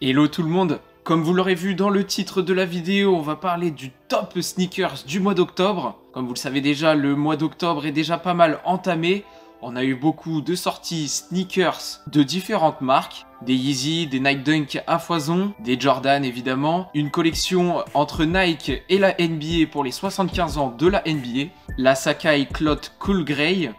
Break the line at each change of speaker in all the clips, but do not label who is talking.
Hello tout le monde. Comme vous l'aurez vu dans le titre de la vidéo, on va parler du top sneakers du mois d'octobre. Comme vous le savez déjà, le mois d'octobre est déjà pas mal entamé. On a eu beaucoup de sorties sneakers de différentes marques. Des Yeezy, des Nike Dunk à foison, des Jordan évidemment. Une collection entre Nike et la NBA pour les 75 ans de la NBA. La Sacai Clot Cool Grey.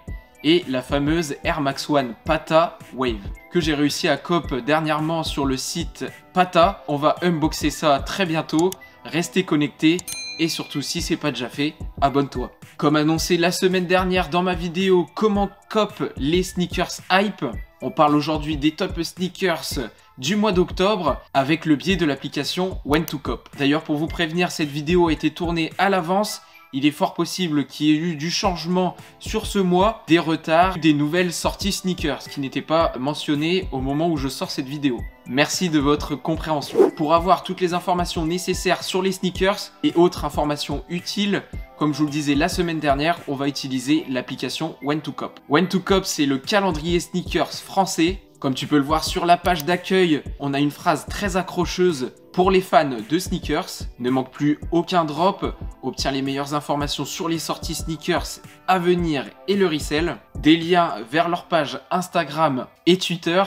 Et la fameuse Air Max One Pata Wave que j'ai réussi à cop dernièrement sur le site Pata. On va unboxer ça très bientôt, restez connectés et surtout si c'est pas déjà fait, abonne-toi. Comme annoncé la semaine dernière dans ma vidéo comment cop les sneakers hype, on parle aujourd'hui des top sneakers du mois d'octobre avec le biais de l'application When2Cop. D'ailleurs pour vous prévenir, cette vidéo a été tournée à l'avance. Il est fort possible qu'il y ait eu du changement sur ce mois, des retards, des nouvelles sorties sneakers qui n'étaient pas mentionnées au moment où je sors cette vidéo. Merci de votre compréhension. Pour avoir toutes les informations nécessaires sur les sneakers et autres informations utiles, comme je vous le disais la semaine dernière, on va utiliser l'application When2Cop. When2Cop, c'est le calendrier sneakers français. Comme tu peux le voir sur la page d'accueil, on a une phrase très accrocheuse pour les fans de sneakers. Ne manque plus aucun drop, obtiens les meilleures informations sur les sorties sneakers à venir et le resell. Des liens vers leur page Instagram et Twitter,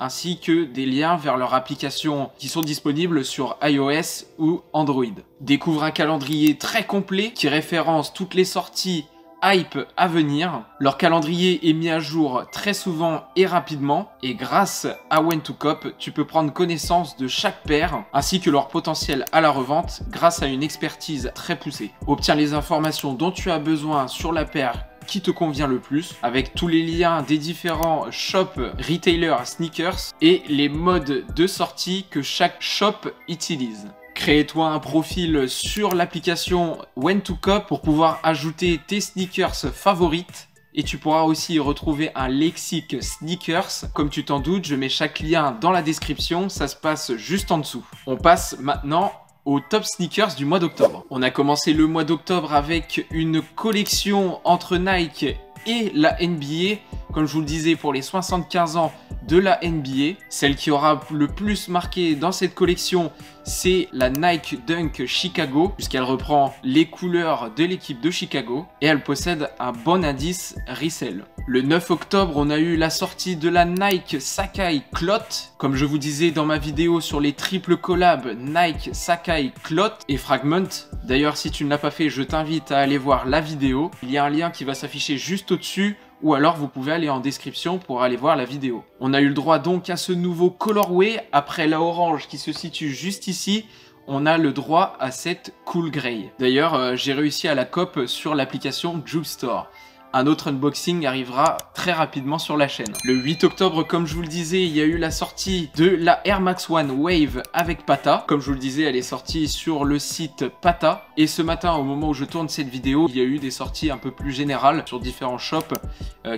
ainsi que des liens vers leurs applications qui sont disponibles sur iOS ou Android. Découvre un calendrier très complet qui référence toutes les sorties hype à venir. Leur calendrier est mis à jour très souvent et rapidement et grâce à When2Cop, tu peux prendre connaissance de chaque paire ainsi que leur potentiel à la revente grâce à une expertise très poussée. Obtiens les informations dont tu as besoin sur la paire qui te convient le plus avec tous les liens des différents shops retailers sneakers et les modes de sortie que chaque shop utilise. Crée-toi un profil sur l'application When2Cop pour pouvoir ajouter tes sneakers favorites. Et tu pourras aussi y retrouver un lexique sneakers. Comme tu t'en doutes, je mets chaque lien dans la description, ça se passe juste en dessous. On passe maintenant aux top sneakers du mois d'octobre. On a commencé le mois d'octobre avec une collection entre Nike et la NBA. Comme je vous le disais, pour les 75 ans de la NBA. Celle qui aura le plus marqué dans cette collection, c'est la Nike Dunk Chicago, puisqu'elle reprend les couleurs de l'équipe de Chicago et elle possède un bon indice resell. Le 9 octobre, on a eu la sortie de la Nike Sacai Clot. Comme je vous disais dans ma vidéo sur les triples collabs Nike Sacai Clot et Fragment. D'ailleurs, si tu ne l'as pas fait, je t'invite à aller voir la vidéo. Il y a un lien qui va s'afficher juste au-dessus. Ou alors vous pouvez aller en description pour aller voir la vidéo. On a eu le droit donc à ce nouveau colorway. Après la orange qui se situe juste ici, on a le droit à cette cool grey. D'ailleurs, j'ai réussi à la cop sur l'application Juke Store. Un autre unboxing arrivera très rapidement sur la chaîne. Le 8 octobre, comme je vous le disais, il y a eu la sortie de la Air Max One Wave avec Pata. Comme je vous le disais, elle est sortie sur le site Pata. Et ce matin, au moment où je tourne cette vidéo, il y a eu des sorties un peu plus générales sur différents shops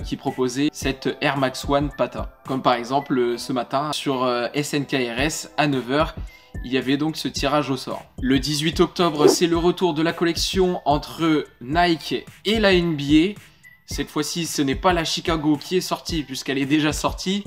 qui proposaient cette Air Max One Pata. Comme par exemple ce matin sur SNKRS à 9 h. Il y avait donc ce tirage au sort. Le 18 octobre, c'est le retour de la collection entre Nike et la NBA. Cette fois-ci, ce n'est pas la Chicago qui est sortie puisqu'elle est déjà sortie,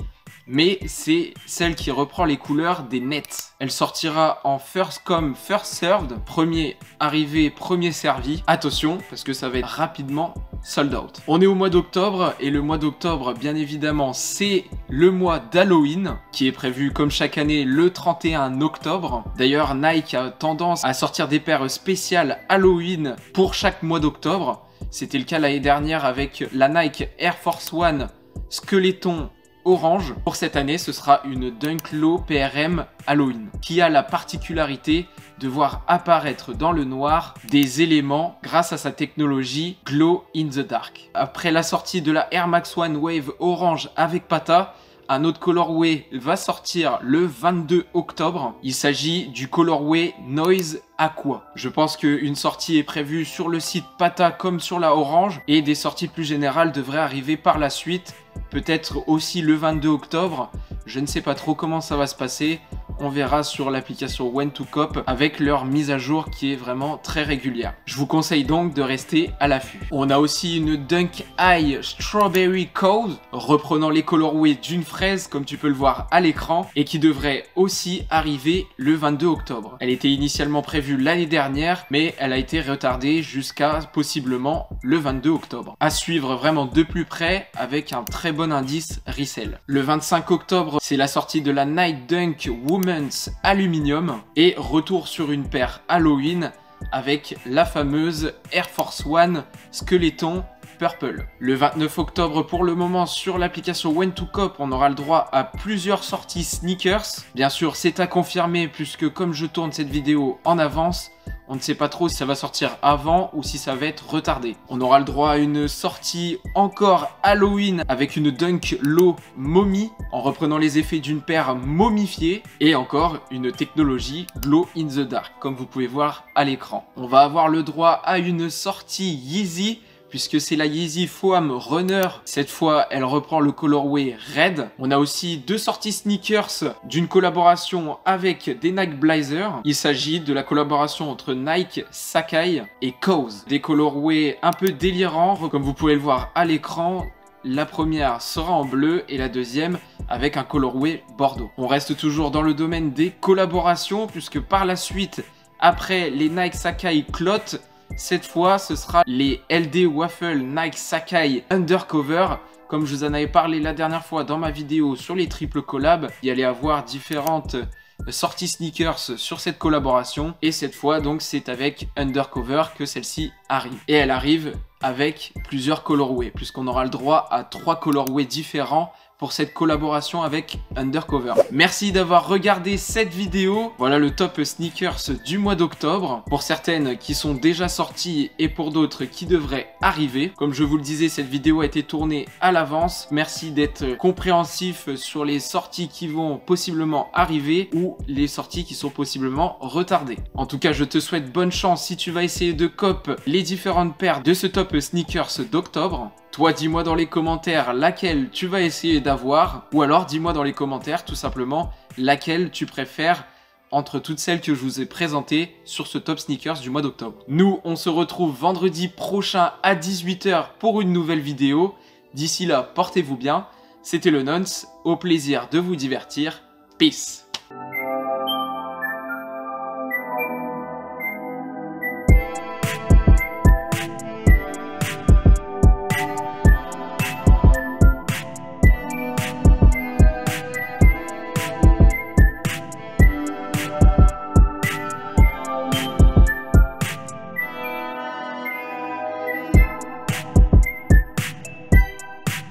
mais c'est celle qui reprend les couleurs des Nets. Elle sortira en first come, first served, premier arrivé, premier servi. Attention, parce que ça va être rapidement sold out. On est au mois d'octobre et le mois d'octobre, bien évidemment, c'est le mois d'Halloween qui est prévu comme chaque année le 31 octobre. D'ailleurs, Nike a tendance à sortir des paires spéciales Halloween pour chaque mois d'octobre. C'était le cas l'année dernière avec la Nike Air Force One Skeleton orange. Pour cette année, ce sera une Dunk Low PRM Halloween qui a la particularité de voir apparaître dans le noir des éléments grâce à sa technologie Glow in the Dark. Après la sortie de la Air Max One Wave orange avec Pata, un autre colorway va sortir le 22 octobre. Il s'agit du colorway Noise Aqua. Je pense qu'une sortie est prévue sur le site Pata comme sur la orange et des sorties plus générales devraient arriver par la suite. Peut-être aussi le 22 octobre. Je ne sais pas trop comment ça va se passer. on verra sur l'application When2Cop avec leur mise à jour qui est vraiment très régulière. Je vous conseille donc de rester à l'affût. On a aussi une Dunk Eye Strawberry Code, reprenant les colorways d'une fraise comme tu peux le voir à l'écran, et qui devrait aussi arriver le 22 octobre. Elle était initialement prévue l'année dernière, mais elle a été retardée jusqu'à possiblement le 22 octobre. À suivre vraiment de plus près avec un très bon indice resell. Le 25 octobre, c'est la sortie de la Nike Dunk Women's Aluminium et retour sur une paire Halloween avec la fameuse Air Force One Skeleton Purple. Le 29 octobre, pour le moment, sur l'application When2Cop, on aura le droit à plusieurs sorties sneakers. Bien sûr, c'est à confirmer puisque comme je tourne cette vidéo en avance, on ne sait pas trop si ça va sortir avant ou si ça va être retardé. On aura le droit à une sortie encore Halloween avec une Dunk Low Mommy en reprenant les effets d'une paire momifiée et encore une technologie Glow in the Dark comme vous pouvez voir à l'écran. On va avoir le droit à une sortie Yeezy puisque c'est la Yeezy Foam Runner. Cette fois, elle reprend le colorway Red. On a aussi deux sorties sneakers d'une collaboration avec des Nike Blazer. Il s'agit de la collaboration entre Nike, Sacai et Cause. Des colorways un peu délirants, comme vous pouvez le voir à l'écran. La première sera en bleu et la deuxième avec un colorway bordeaux. On reste toujours dans le domaine des collaborations puisque par la suite, après les Nike Sacai Clot, cette fois, ce sera les LD Waffle Nike Sacai Undercover. Comme je vous en avais parlé la dernière fois dans ma vidéo sur les triples collabs, il y allait avoir différentes sorties sneakers sur cette collaboration. Et cette fois, donc, c'est avec Undercover que celle-ci arrive. Et elle arrive avec plusieurs colorways, puisqu'on aura le droit à 3 colorways différents pour cette collaboration avec Undercover. Merci d'avoir regardé cette vidéo. Voilà le top sneakers du mois d'octobre. Pour certaines qui sont déjà sorties et pour d'autres qui devraient arriver. Comme je vous le disais, cette vidéo a été tournée à l'avance. Merci d'être compréhensif sur les sorties qui vont possiblement arriver ou les sorties qui sont possiblement retardées. En tout cas, je te souhaite bonne chance si tu vas essayer de cop les différentes paires de ce top sneakers d'octobre. Toi, dis-moi dans les commentaires laquelle tu vas essayer d'avoir, ou alors dis-moi dans les commentaires tout simplement laquelle tu préfères entre toutes celles que je vous ai présentées sur ce top sneakers du mois d'octobre. Nous, on se retrouve vendredi prochain à 18 h pour une nouvelle vidéo. D'ici là, portez-vous bien. C'était le Nonce, au plaisir de vous divertir. Peace.